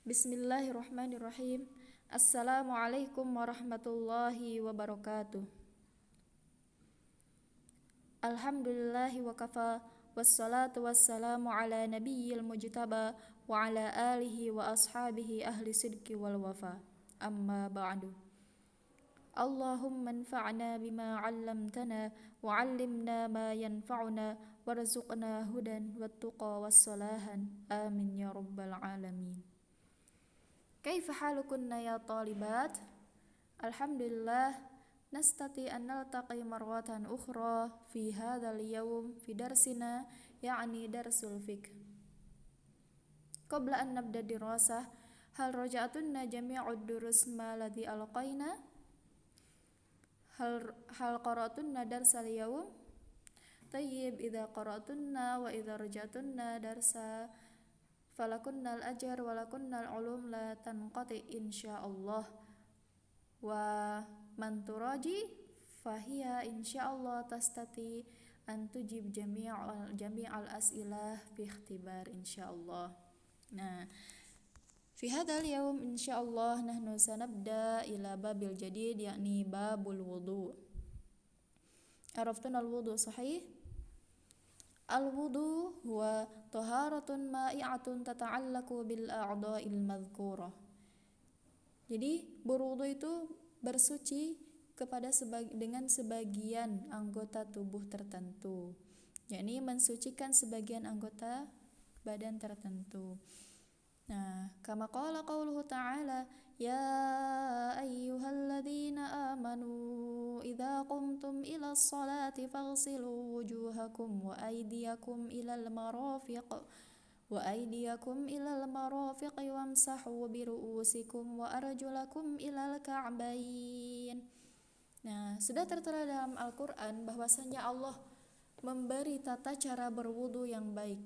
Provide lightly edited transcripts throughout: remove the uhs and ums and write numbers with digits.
Bismillahirrahmanirrahim. Assalamualaikum warahmatullahi wabarakatuh. Alhamdulillahi wa kafa, wassalatu wassalamu ala nabiyyil mujtaba wa ala alihi wa ashabihi ahli sidqi wal wafa. Amma ba'du. Allahumma anfa'na bima 'allamtana wa 'allimna ma yanfa'una warzuqna hudan wattuqa wassalahan. Amin ya rabbal alamin. Kaifa halukunna ya talibat? Alhamdulillah nastati an naltaqi marwatan ukhra fi hadzal yawm fi darsina ya'ni darsul fiqh. Qabla an nabda dirasah, hal raja'tunna jami'ud durus ma ladzi alqaina? Hal qara'tunna darsal yawm? Tayyib, idza qara'tunna wa idza raja'tunna darsa falakunnal ajr walakunnal ulum la tanqati insyaallah wa man turaji fahiya insyaallah tastati an tujib jami'al as'ilah fi ikhtibar insyaallah. Nah, fi hadzal yaum insyaallah nahnu sanabda ila babil jadid yakni babul wudu. Araftuna al-wudu sahih? Al-wudu huwa taharatun ma'i'atun tata'allaku bil a'dha'il madhkurah. Jadi berwudu itu bersuci dengan sebagian anggota tubuh tertentu, yakni mensucikan sebagian anggota badan tertentu. Nah, kama qala qauluhu ta'ala, ya ayyuhalladzina amanu idza qumtum ila sholati faghsilu wujuhakum wa aydiyakum ilal marafiq wamsahu bi ru'usikum wa arjulakum ilal ka'bayn. Nah, sudah tertera dalam Al-Qur'an bahwasanya Allah memberi tata cara berwudu yang baik,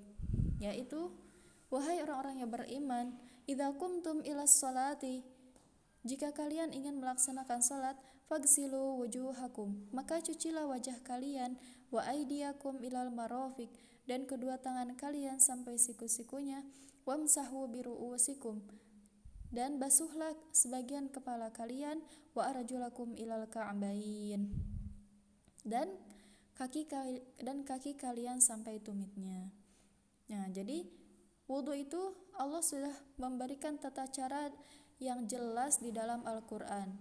yaitu wahai orang-orang yang beriman, idza qumtum ilas sholati, jika kalian ingin melaksanakan salat, faghsilu wujuhakum, maka cucilah wajah kalian, wa aydiyakum ilal marafiq, dan kedua tangan kalian sampai siku-sikunya, wamsahu bi ru'usikum, dan basuhlah sebagian kepala kalian, wa arjulakum ilal ka'bayn, dan kaki kalian sampai tumitnya. Nah, jadi wudu itu Allah sudah memberikan tata cara yang jelas di dalam Al-Quran.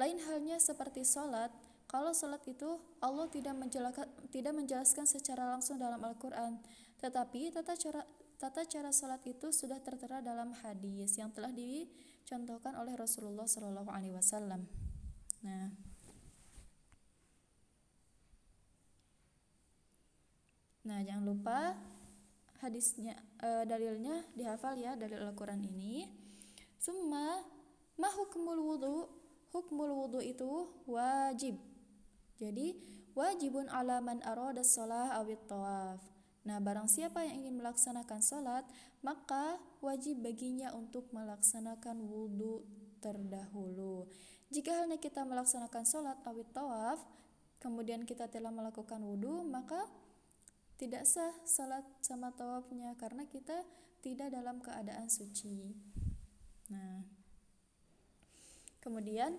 Lain halnya seperti sholat. Kalau sholat itu Allah tidak menjelaskan secara langsung dalam Al-Quran, tetapi tata cara sholat itu sudah tertera dalam hadis yang telah dicontohkan oleh Rasulullah SAW. Nah, jangan lupa hadisnya, dalilnya dihafal ya, dalil Al-Quran ini. Summa ma hukmul wudu? Hukmul wudu itu wajib. Jadi wajibun ala man arada shalah awit tawaf. Nah, barang siapa yang ingin melaksanakan salat, maka wajib baginya untuk melaksanakan wudu terdahulu. Jika hanya kita melaksanakan salat awit tawaf, kemudian kita telah melakukan wudu, maka tidak sah salat sama tawafnya karena kita tidak dalam keadaan suci. Nah, kemudian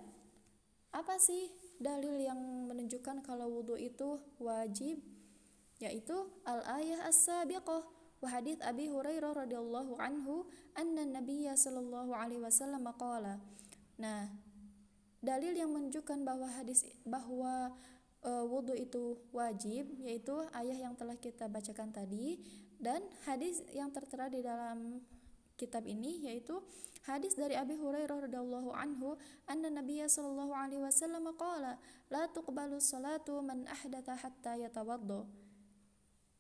apa sih dalil yang menunjukkan kalau wudu itu wajib? Yaitu al-ayah as-sabiqah wa hadits Abi Hurairah radhiyallahu anhu anna Nabiyya sallallahu alaihi wasallam qala. Nah, dalil yang menunjukkan bahwa wudu itu wajib yaitu ayat yang telah kita bacakan tadi, dan hadis yang tertera di dalam kitab ini yaitu hadis dari Abi Hurairah radhiyallahu anhu anna Nabiyya sallallahu alaihi wasallam qala la tuqbalu salatu man ahdatha hatta yatawadda.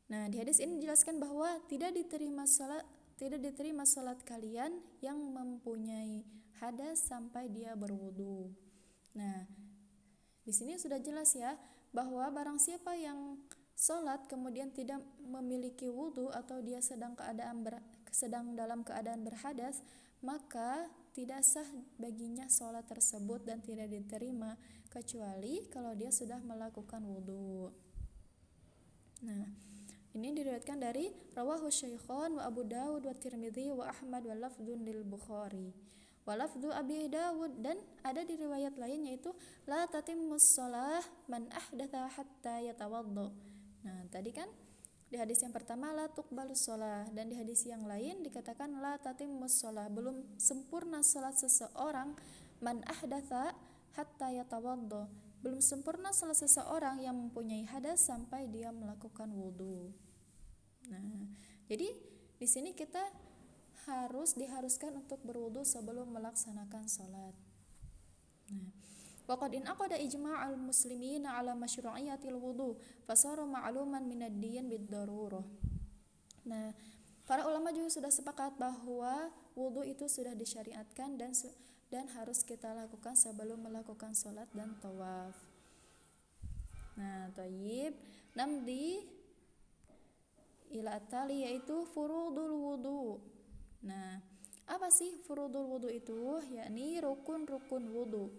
Nah, di hadis ini dijelaskan bahwa tidak diterima salat kalian yang mempunyai hadas sampai dia berwudu. Nah, di sini sudah jelas ya bahwa barang siapa yang sholat kemudian tidak memiliki wudu atau dia sedang dalam keadaan berhadas, maka tidak sah baginya sholat tersebut dan tidak diterima kecuali kalau dia sudah melakukan wudu. Nah, Ini diriwayatkan dari rawahu Syaikhan wa Abu Dawud wa Tirmidzi wa Ahmad wa lafdzun lil Bukhari. Wa lafdzu Abi Dawud, dan ada di riwayat lain yaitu la tatimmus shalah man ahdatha hatta yatawaddo. Nah, tadi kan di hadis yang pertama la tuqbalus shalah, dan di hadis yang lain dikatakan la tatimmus shalah, belum sempurna salat seseorang man ahdatha hatta yatawaddo, belum sempurna salat seseorang yang mempunyai hadas sampai dia melakukan wudu. Nah, jadi di sini kita diharuskan untuk berwudu sebelum melaksanakan salat. Nah, waqad inaqada ijma'ul muslimina 'ala masyru'iyatil wudu fasara ma'luman minad din bid-darurah. Nah, para ulama juga sudah sepakat bahwa wudu itu sudah disyariatkan dan harus kita lakukan sebelum melakukan salat dan tawaf. Nah, thayyib, namdi ila tali, yaitu furudul wudu. Nah, apa sih furudul wudu itu? Yakni rukun-rukun wudu.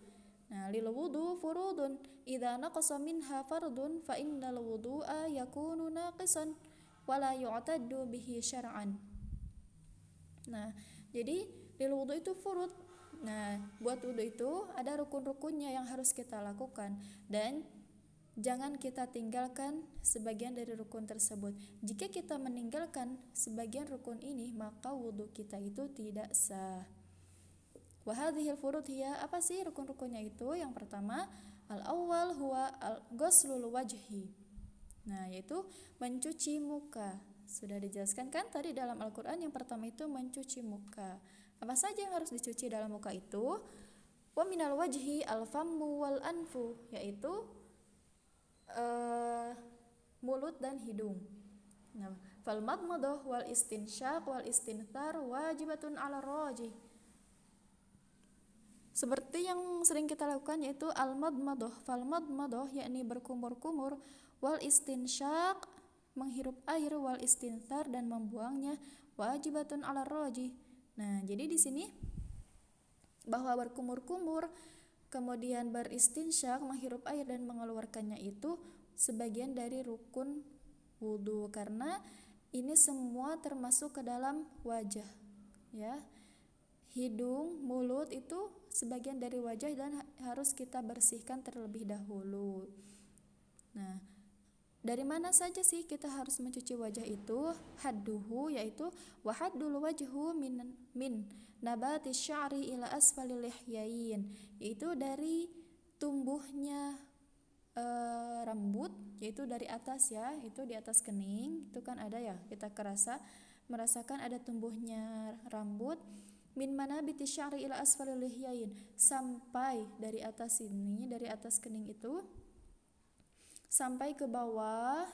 Nah, lil wudu furudun idza naqasa minha fardun fa innal wudu'a yakunu naqisan wala yu'taddu bihi syar'an. Nah, jadi lil wudu itu furud. Nah, buat wudu itu ada rukun-rukunnya yang harus kita lakukan, dan jangan kita tinggalkan sebagian dari rukun tersebut. Jika kita meninggalkan sebagian rukun ini, maka wudu kita itu tidak sah. Wa hadhil furud hiya, apa sih rukun-rukunnya itu? Yang pertama, al-awwal huwa al-ghuslul wajhi. Nah, yaitu mencuci muka. Sudah dijelaskan kan tadi dalam Al-Qur'an, yang pertama itu mencuci muka. Apa saja yang harus dicuci dalam muka itu? Wa minal wajhi al-fammu wal anfu, yaitu mulut dan hidung. Nah, fal madmadah wal istinsyaq wal istinthar wajibatun 'ala rajih. Seperti yang sering kita lakukan, yaitu al madmadah, fal madmadah yakni berkumur-kumur, wal istinsyaq menghirup air, wal istinthar dan membuangnya, wajibatun 'ala rajih. Nah, jadi di sini bahwa berkumur-kumur kemudian beristinsyak, menghirup air dan mengeluarkannya itu sebagian dari rukun wudu, karena ini semua termasuk ke dalam wajah, ya. Hidung, mulut itu sebagian dari wajah dan harus kita bersihkan terlebih dahulu. Nah, dari mana saja sih kita harus mencuci wajah itu? Hadduhu, yaitu wahaddul wajhu min nabati sya'ri ila asfalil lihyain, yaitu dari tumbuhnya rambut, yaitu dari atas, ya, itu di atas kening itu kan ada, ya, kita merasakan ada tumbuhnya rambut, min manabiti sya'ri ila asfalil lihyain, sampai dari atas sini, dari atas kening itu sampai ke bawah,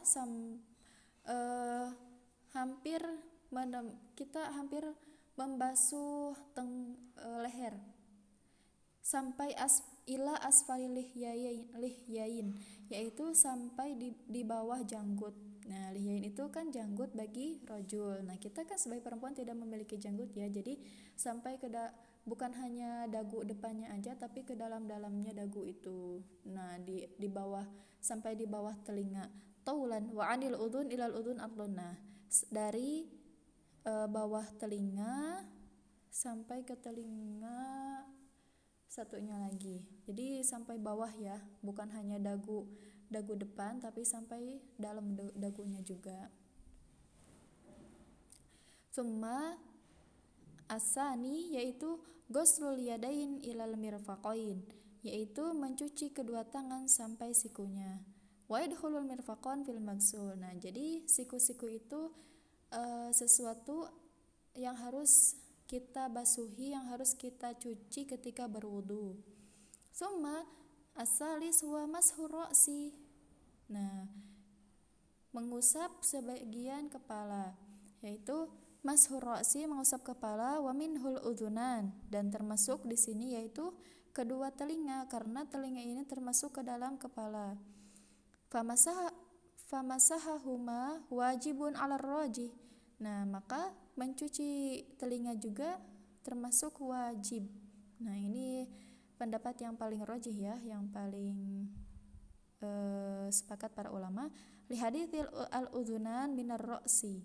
kita hampir membasuh leher, sampai ila asfalil lihyain, yaitu sampai di bawah janggut. Nah, lihyain itu kan janggut bagi rajul. Nah, kita kan sebagai perempuan tidak memiliki janggut, ya, jadi sampai bukan hanya dagu depannya aja, tapi ke dalam-dalamnya dagu itu. Nah, di bawah, sampai di bawah telinga. Taulan wa anil udhun ilal udhun atlunna, dari bawah telinga sampai ke telinga satunya lagi. Jadi sampai bawah, ya, bukan hanya dagu depan, tapi sampai dalam dagunya juga. Tsumma asani, yaitu ghuslul yadain ilal mirfaqain, yaitu mencuci kedua tangan sampai sikunya. Wa yadkhulul mirfaqan fil maghsul. Nah, jadi siku-siku itu sesuatu yang harus kita basuhi, yang harus kita cuci ketika berwudu. Summa asalis wa mashur ra'si. Nah, mengusap sebagian kepala, yaitu mashur ra'si, mengusap kepala, wa minhul udhunan, dan termasuk di sini yaitu kedua telinga, karena telinga ini termasuk ke dalam kepala. Famasahahuma wajibun 'alar rajih. Nah, maka mencuci telinga juga termasuk wajib. Nah, ini pendapat yang paling rajih, ya, yang paling sepakat para ulama, li haditsil al-udhunan minar ra'si.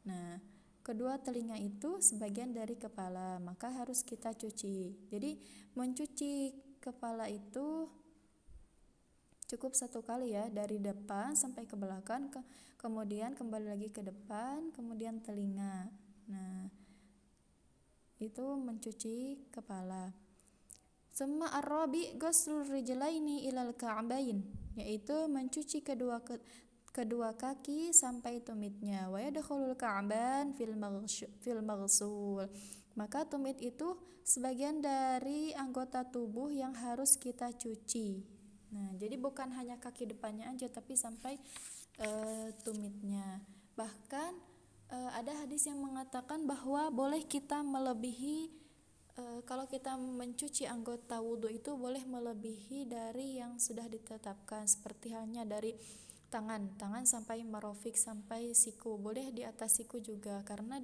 Nah, kedua telinga itu sebagian dari kepala, maka harus kita cuci. Jadi mencuci kepala itu cukup satu kali ya, dari depan sampai ke belakang, kemudian kembali lagi ke depan, kemudian telinga. Nah, itu mencuci kepala. Summa ar-rabi ghuslur rijlaini ilal ka'bain, yaitu mencuci kedua kaki sampai tumitnya. Wa yadkhulul ka'ban fil maghsul. Maka tumit itu sebagian dari anggota tubuh yang harus kita cuci. Nah, jadi bukan hanya kaki depannya aja, tapi sampai tumitnya. Bahkan ada hadis yang mengatakan bahwa boleh kita melebihi, kalau kita mencuci anggota wudhu itu boleh melebihi dari yang sudah ditetapkan, seperti halnya dari tangan sampai marofik, sampai siku, boleh di atas siku juga, karena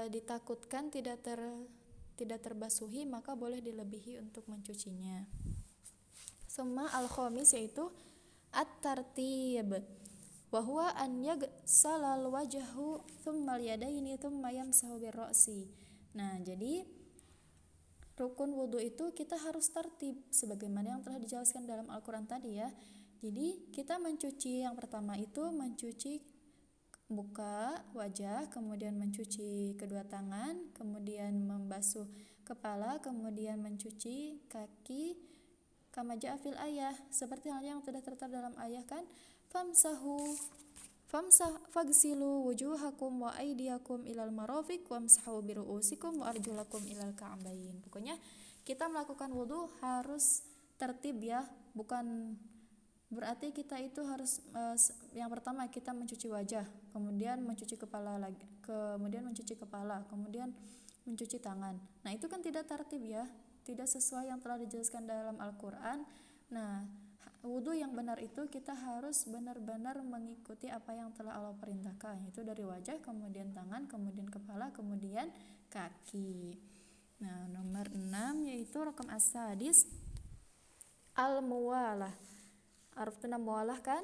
ditakutkan tidak terbasuhi, maka boleh dilebihi untuk mencucinya. Summa al-khamis, yaitu at-tartib, wa huwa an yaghsala al-wajhu thumma al-yadaini thumma yamsahu bir-ra'si. Nah, jadi rukun wudu itu kita harus tertib sebagaimana yang telah dijelaskan dalam Al-Qur'an tadi ya. Jadi kita mencuci, yang pertama itu mencuci muka, wajah, kemudian mencuci kedua tangan, kemudian membasuh kepala, kemudian mencuci kaki, kama ja'a fil ayah, seperti halnya yang sudah tertera dalam ayah kan, fagsilu wujuhakum wa aydiyakum ilal marafiq wamsahu biru'usikum wa arjulakum ilal ka'bain. Pokoknya kita melakukan wudu harus tertib ya, bukan berarti kita itu harus yang pertama kita mencuci wajah, kemudian mencuci kepala lagi, kemudian mencuci kepala, kemudian mencuci tangan. Nah, itu kan tidak tertib ya, tidak sesuai yang telah dijelaskan dalam Al-Qur'an. Nah, wudu yang benar itu kita harus benar-benar mengikuti apa yang telah Allah perintahkan, yaitu dari wajah, kemudian tangan, kemudian kepala, kemudian kaki. Nah, nomor 6 yaitu raqam as-sadis al-muwalah. Artinya muwalah kan,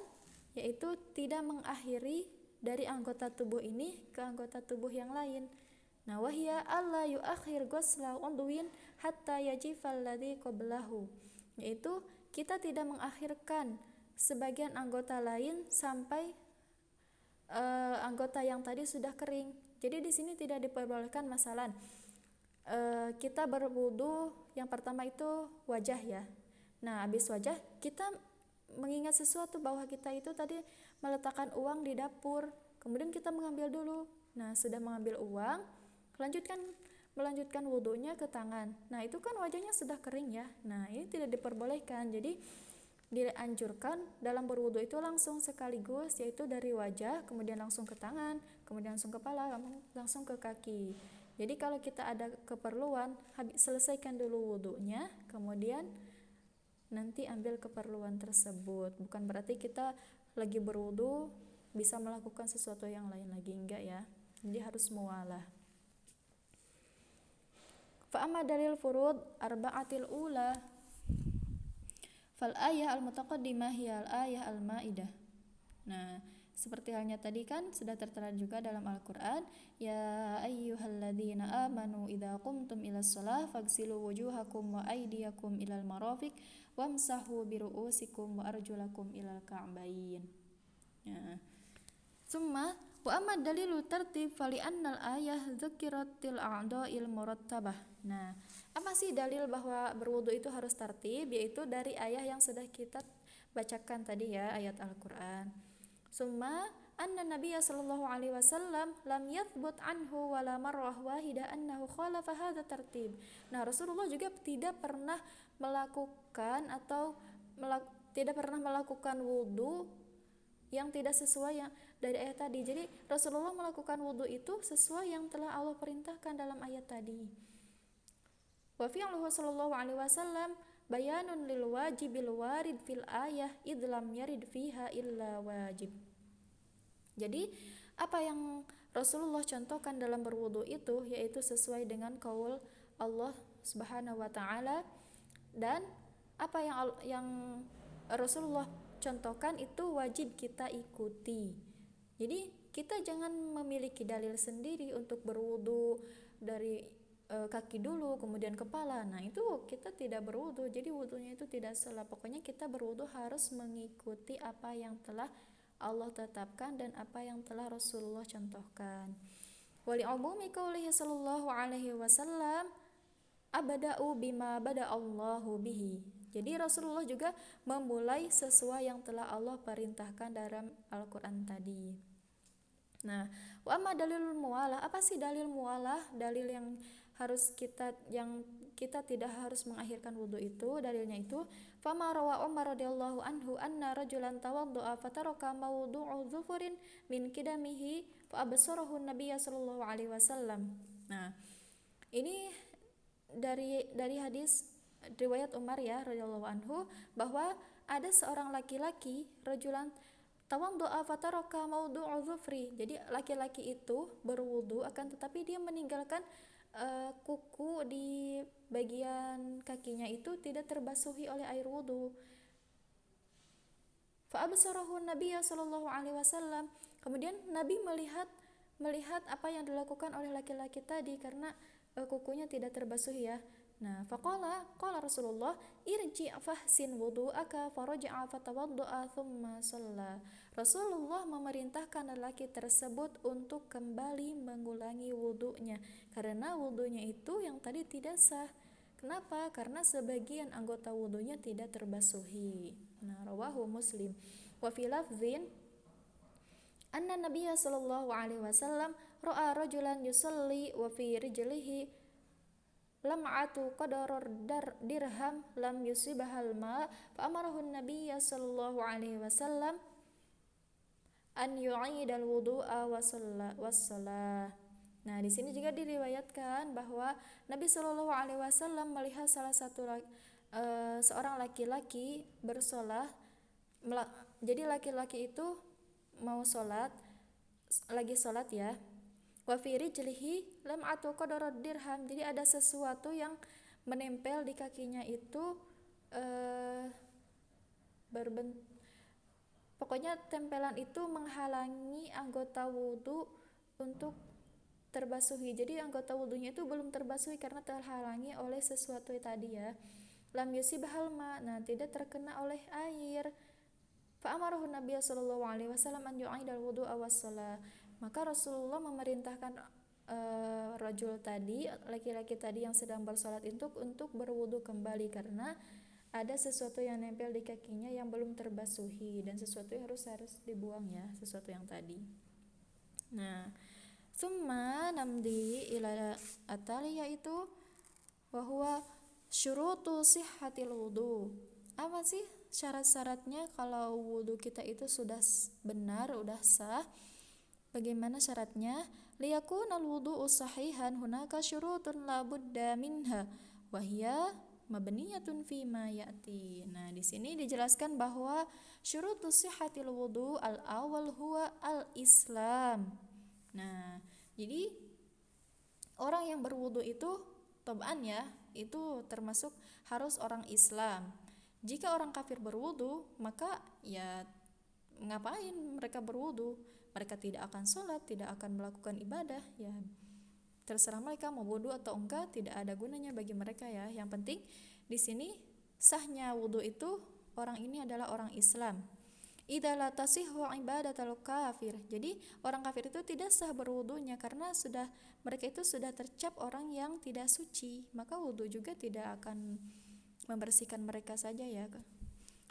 yaitu tidak mengakhiri dari anggota tubuh ini ke anggota tubuh yang lain. Nah, wahya alla yuakhir ghusla udwin hatta yajifal ladzi qablahu, yaitu kita tidak mengakhirkan sebagian anggota lain sampai anggota yang tadi sudah kering. Jadi di sini tidak diperbolehkan masalan kita berwudu yang pertama itu wajah ya. Nah, habis wajah kita mengingat sesuatu bahwa kita itu tadi meletakkan uang di dapur, kemudian kita mengambil dulu. Nah, sudah mengambil uang, melanjutkan wudunya ke tangan. Nah, itu kan wajahnya sudah kering ya. Nah, ini tidak diperbolehkan. Jadi dianjurkan dalam berwudu itu langsung sekaligus, yaitu dari wajah, kemudian langsung ke tangan, kemudian langsung kepala, langsung ke kaki. Jadi kalau kita ada keperluan, selesaikan dulu wudunya, kemudian nanti ambil keperluan tersebut. Bukan berarti kita lagi berwudu bisa melakukan sesuatu yang lain lagi, enggak ya. Jadi harus muwalah. Fa amma dalil furud arba'atil ula fal ayah al-mutaqaddimah hiya al-ayah al-maidah. Nah, seperti halnya tadi kan sudah tertera juga dalam Al-Qur'an, ya ayyuhalladzina amanu idza qumtum ilas shalah faghsilu wujuhakum wa aydiyakum ilal marafiq wamsahu biru'usikum wa arjulakum ilal ka'bain. Ya. Summa wa amma dalilu tartib fali annal ayah dzukiratil a'dha'il murattabah. Nah, apa sih dalil bahwa berwudu itu harus tertib? Yaitu dari ayah yang sudah kita bacakan tadi ya, ayat Al-Qur'an. Summa anna nabiyya sallallahu alaihi wasallam lam yathbut anhu wala marrah wahidah annahu khalafa hadza tartib. Nah, Rasulullah juga tidak pernah melakukan wudu yang tidak sesuai yang dari ayat tadi. Jadi Rasulullah melakukan wudu itu sesuai yang telah Allah perintahkan dalam ayat tadi. Wa fi'luhu sallallahu alaihi wasallam bayanun lil wajibil warid fil ayah id lam yarid fiha illa wajib. Jadi apa yang Rasulullah contohkan dalam berwudu itu yaitu sesuai dengan qaul Allah Subhanahu wa taala, dan apa yang Rasulullah contohkan itu wajib kita ikuti. Jadi kita jangan memiliki dalil sendiri untuk berwudu dari kaki dulu kemudian kepala. Nah, itu kita tidak berwudu. Jadi wudunya itu tidak salah. Pokoknya kita berwudu harus mengikuti apa yang telah Allah tetapkan dan apa yang telah Rasulullah contohkan. Wali umumi qaulihi sallallahu alaihi wasallam abada'u bima bada Allahu bihi. Jadi Rasulullah juga memulai sesuai yang telah Allah perintahkan dalam Al-Qur'an tadi. Nah, wa amma dalilul muwalah, apa sih dalil muwalah? Dalil yang kita tidak harus mengakhirkan wudu itu, dalilnya itu fama rawa Umar radhiyallahu anhu anna rajulan tawaddu'a fataraka mawdu'u dhufurin min kidamihi fa absarahu an-nabiy sallallahu alaihi wasallam. Nah, ini dari hadis riwayat Umar ya radhiyallahu anhu bahwa ada seorang laki-laki rajulan tawaddu'a fataraka mawdu'u dhufri. Jadi laki-laki itu berwudu akan tetapi dia meninggalkan kuku di bagian kakinya itu tidak terbasuhi oleh air wudu. Fa absarahu Nabi sallallahu alaihi wasallam. Kemudian Nabi melihat apa yang dilakukan oleh laki-laki tadi karena kukunya tidak terbasuhi ya. Nah, qala Rasulullah irji' fahsin wudu'aka faraja'a fatawadda'a thumma shalla. Rasulullah memerintahkan lelaki tersebut untuk kembali mengulangi wudunya karena wudunya itu yang tadi tidak sah. Kenapa? Karena sebagian anggota wudunya tidak terbasuhi. Nah, rawahu Muslim. Wa fi lafzin anna Nabiyya sallallahu alaihi wasallam ra'a rajulan yusalli wa fi rijlihi lam'atu qadar dirham lam yusibahal ma fa amarahu an-nabiy sallallahu alaihi wasallam an yu'idal wudu'a was-shalah. Nah, di sini juga diriwayatkan bahwa Nabi sallallahu alaihi wasallam melihat salah satu seorang laki-laki bersolat. Jadi laki-laki itu mau lagi sholat ya. Wa fi rijlihi lam'atu qadar dirham. Jadi ada sesuatu yang menempel di kakinya itu pokoknya tempelan itu menghalangi anggota wudu untuk terbasuhi. Jadi anggota wudunya itu belum terbasuhi karena terhalangi oleh sesuatu tadi ya. Lam yusibahal ma, nah tidak terkena oleh air. Fa amarahu Nabi sallallahu alaihi wasallam an yu'idal wudu'a was-shalah. Maka Rasulullah memerintahkan rajul tadi, laki-laki tadi yang sedang bersolat untuk berwudu kembali karena ada sesuatu yang nempel di kakinya yang belum terbasuhi dan sesuatu yang harus dibuang ya, sesuatu yang tadi. Nah, summa namdi ila atali yaitu wa huwa syurutu sihhatil wudu. Apa sih syarat-syaratnya kalau wudu kita itu sudah benar, udah sah? Bagaimana syaratnya? Liyakunal wudu'u sahihan hunaka syurutun la budda minha wa hiya mabniyatun fi ma ya'ti. Nah, di sini dijelaskan bahwa syurutus sihhatil wudu al-awwal huwa al-islam. Nah, jadi orang yang berwudu itu tab'an ya, itu termasuk harus orang Islam. Jika orang kafir berwudu, maka ya ngapain mereka berwudu? Mereka tidak akan sholat, tidak akan melakukan ibadah, ya terserah mereka mau wudu atau enggak, tidak ada gunanya bagi mereka ya. Yang penting di sini sahnya wudu itu orang ini adalah orang Islam. Idza la tasihhu ibadatul kafir. Jadi orang kafir itu tidak sah berwudunya karena mereka itu sudah tercap orang yang tidak suci, maka wudu juga tidak akan membersihkan mereka saja ya.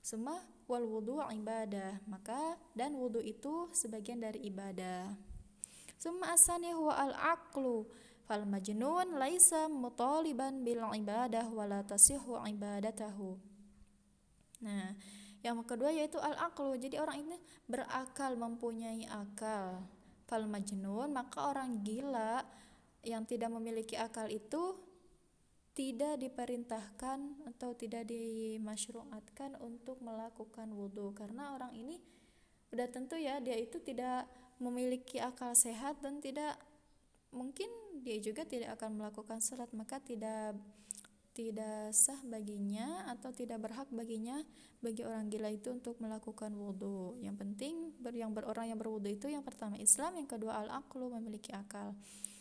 Summa wal wudu ibadah, maka dan wudu itu sebagian dari ibadah. Summa asani huwa al aqlu fal majnun laisa mutaliban bil ibadah wala tasihhu ibadatahu. Nah, yang kedua yaitu al aqlu. Jadi orang ini berakal, mempunyai akal. Fal majnun, maka orang gila yang tidak memiliki akal itu tidak diperintahkan atau tidak dimasyru'atkan untuk melakukan wudu karena orang ini udah tentu ya dia itu tidak memiliki akal sehat dan tidak mungkin dia juga tidak akan melakukan salat, maka tidak tidak sah baginya atau tidak berhak baginya bagi orang gila itu untuk melakukan wudhu. Yang penting orang yang berwudhu itu yang pertama Islam, yang kedua al-aqlu, memiliki akal.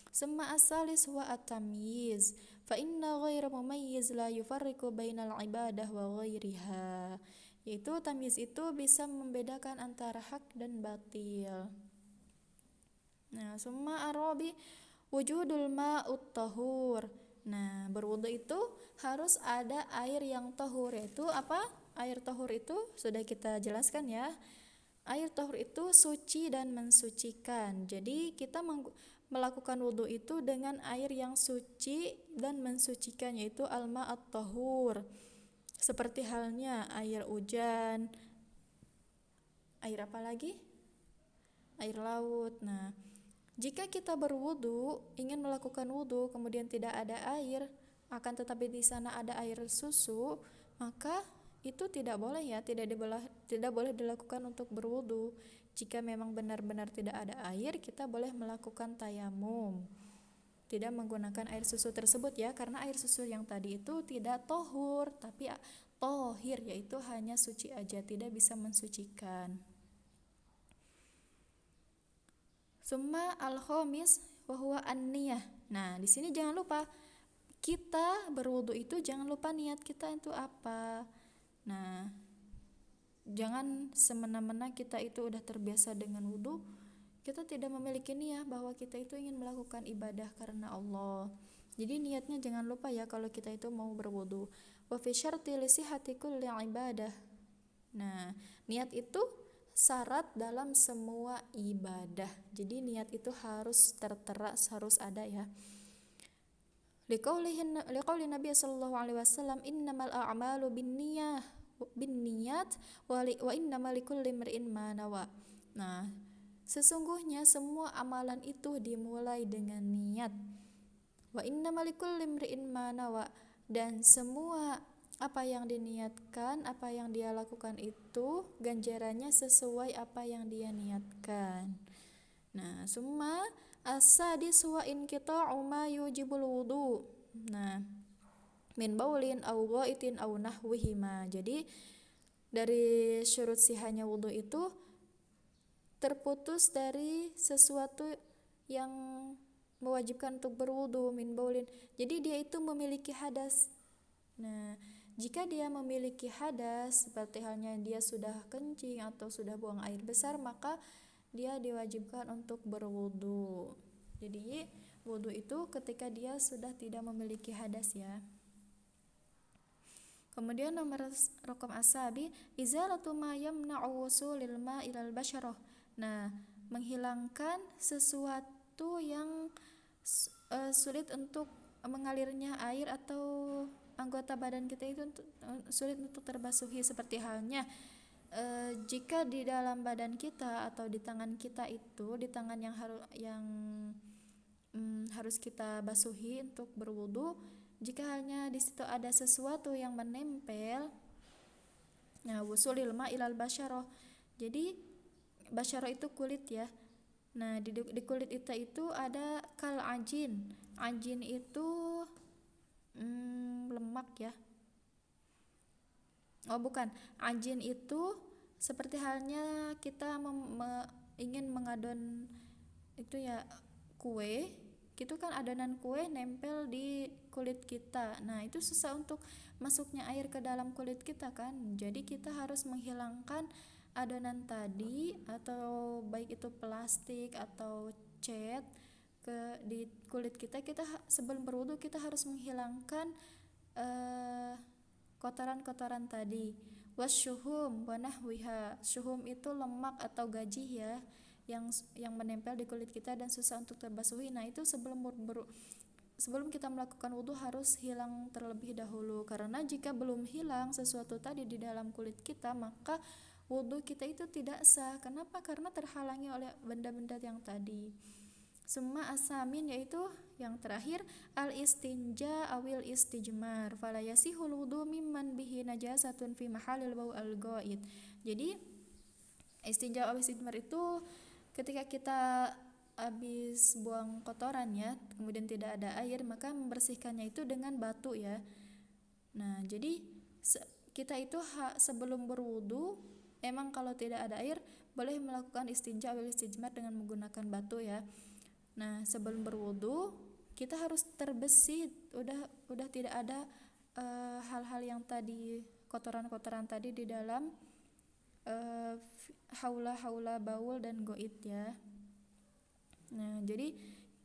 Summa as-salis wa at-tamyiz fa inna ghaira mumayyiz la yufarriqu bainal ibadah wa ghairiha. Yaitu tamyiz itu bisa membedakan antara hak dan batil. Nah, summa arabi wujudul ma'ut tahur. Nah, berwudu itu harus ada air yang tahur. Yaitu apa? Air tahur itu sudah kita jelaskan ya. Air tahur itu suci dan mensucikan. Jadi kita melakukan wudu itu dengan air yang suci dan mensucikan, yaitu al-ma'at tahur. Seperti halnya air hujan, air apa lagi? Air laut. Nah, jika kita berwudu, ingin melakukan wudu, kemudian tidak ada air, akan tetapi di sana ada air susu, maka itu tidak boleh ya, tidak boleh dilakukan untuk berwudu. Jika memang benar-benar tidak ada air, kita boleh melakukan tayamum, tidak menggunakan air susu tersebut ya, karena air susu yang tadi itu tidak tohur, tapi tohir, yaitu hanya suci aja, tidak bisa mensucikan. Summa al-khamis wa huwa an-niyah. Nah, di sini jangan lupa kita berwudu itu jangan lupa niat kita itu apa. Nah, jangan semena-mena kita itu udah terbiasa dengan wudu, kita tidak memiliki niat bahwa kita itu ingin melakukan ibadah karena Allah. Jadi niatnya jangan lupa ya kalau kita itu mau berwudu. Wa fi syarti li sihhati kulli ibadah. Nah, niat itu syarat dalam semua ibadah. Jadi niat itu harus tertera, harus ada ya. Liqauli Nabi sallallahu alaihi wasallam, innamal a'malu binniyat wa innamal likulli imri'in ma nawa. Nah, sesungguhnya semua amalan itu dimulai dengan niat. Wa innamal likulli imri'in ma nawa, dan semua apa yang diniatkan, apa yang dia lakukan itu ganjarannya sesuai apa yang dia niatkan. Nah, summa as-sadis wa inqita'u ma yujibul wudu. Nah, min baulin aw ghaitin aw nahwihima. Jadi dari syurut sihahnya wudu itu terputus dari sesuatu yang mewajibkan untuk berwudu, min baulin. Jadi dia itu memiliki hadas. Nah, jika dia memiliki hadas, seperti halnya dia sudah kencing atau sudah buang air besar, maka dia diwajibkan untuk berwudu. Jadi wudu itu ketika dia sudah tidak memiliki hadas ya. Kemudian nomor raqam asabi izalatu ma yamna'u wusulil ma ilal basyarah. Nah, menghilangkan sesuatu yang sulit untuk mengalirnya air atau anggota badan kita itu sulit untuk terbasuhi, seperti halnya jika di dalam badan kita atau di tangan kita itu, di tangan yang harus kita basuhi untuk berwudu, jika hanya di situ ada sesuatu yang menempel, nah wusulil ma ilal basyarah. Jadi basyarah itu kulit ya. Nah, di kulit itu ada kal ajin. Ajin itu lemak ya. Oh bukan, ajin itu seperti halnya kita ingin mengadon itu ya kue, gitu kan, adonan kue nempel di kulit kita. Nah, itu susah untuk masuknya air ke dalam kulit kita kan. Jadi kita harus menghilangkan adonan tadi, atau baik itu plastik atau cat di kulit kita. Sebelum berwudu kita harus menghilangkan kotoran-kotoran tadi. Wasyuhum wa nahwiha. Syuhum itu lemak atau gajih ya, yang menempel di kulit kita dan susah untuk terbasuhi. Nah, itu sebelum kita melakukan wudu harus hilang terlebih dahulu, karena jika belum hilang sesuatu tadi di dalam kulit kita, maka wudu kita itu tidak sah. Kenapa? Karena terhalangi oleh benda-benda yang tadi. Summa asamin, yaitu yang terakhir, al-istinja awil istijmar fala yasihul wudu mimman bihi najasatun fi mahalil bau al-ghaid. Jadi istinja awil istijmar itu ketika kita habis buang kotoran ya, kemudian tidak ada air, maka membersihkannya itu dengan batu ya. Nah, jadi kita itu sebelum berwudu, emang kalau tidak ada air boleh melakukan istinja atau istijmar dengan menggunakan batu ya. Nah, sebelum berwudu kita harus terbersih, udah tidak ada hal-hal yang tadi, kotoran-kotoran tadi di dalam haula baul dan goit ya. Nah, jadi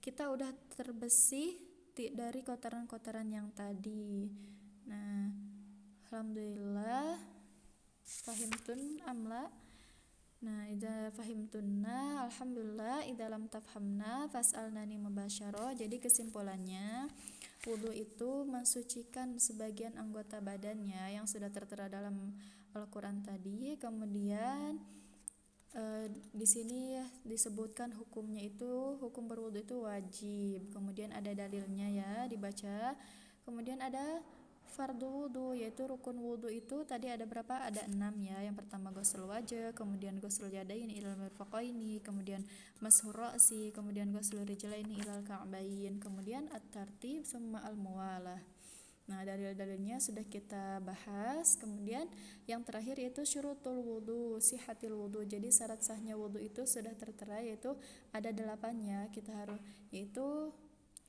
kita udah terbersih dari kotoran-kotoran yang tadi. Nah, alhamdulillah fahimtun amla. Nah, idza fahimtunna alhamdulillah, idza lam tafhamna fas'alnani mubasyarah. Jadi kesimpulannya, wudu itu mensucikan sebagian anggota badannya yang sudah tertera dalam Al-Qur'an tadi. Kemudian di sini disebutkan hukumnya itu, hukum berwudu itu wajib. Kemudian ada dalilnya ya, dibaca. Kemudian ada fardu wudu, yaitu rukun wudu itu tadi ada berapa? Ada 6 ya. Yang pertama ghusl wajah, kemudian ghusl yadaini ilal mirfaqaini, kemudian mashur ra'si, kemudian ghusl rijlaini ilal ka'bain, kemudian at-tartib summa al-muwalah. Nah, dalil-dalilnya sudah kita bahas. Kemudian yang terakhir yaitu syurutul wudu, sihatil wudu. Jadi syarat sahnya wudu itu sudah tertera, yaitu ada 8 ya. Kita harus, yaitu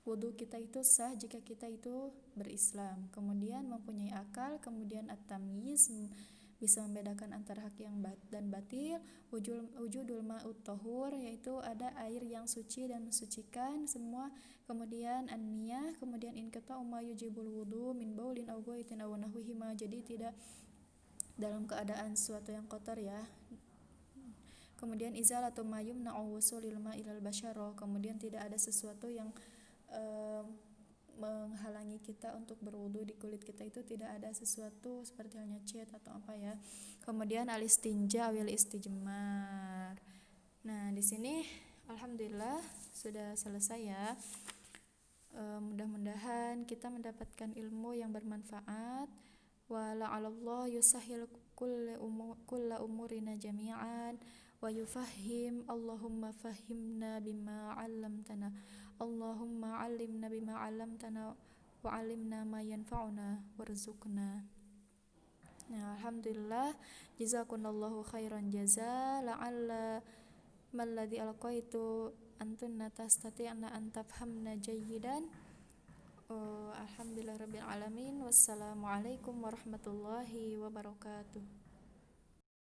wudu kita itu sah jika kita itu berislam, kemudian mempunyai akal, kemudian at-tamyiz, bisa membedakan antara hak yang dan batil, wujudul ma'ut tahur, yaitu ada air yang suci dan mensucikan semua, kemudian an-niyah, kemudian inqita ma yujibul wudu min baulin aw ghaitin aw nahwihima, jadi tidak dalam keadaan sesuatu yang kotor ya. Kemudian izalatu ma yumna'u wusulil ma'ilal basyarah, kemudian tidak ada sesuatu yang menghalangi kita untuk berwudu di kulit kita, itu tidak ada sesuatu seperti halnya cat atau apa ya. Kemudian al-istinja wal istijmar. Nah, di sini alhamdulillah sudah selesai ya. Mudah-mudahan kita mendapatkan ilmu yang bermanfaat. Wa la'alallah yusahhil kulla umurina jami'an wa yufahhim. Allahumma fahimna bima 'allamtana. Allahumma 'allimna bima 'allamtana wa 'allimna ma yanfa'una warzuqna. Nah, alhamdulillah, jazakumullahu khairan jaza. La'alla malladzi alqaitu antunna tastati'na an tafhamna jayyidan. Alhamdulillah rabbil alamin. Wassalamualaikum warahmatullahi wabarakatuh.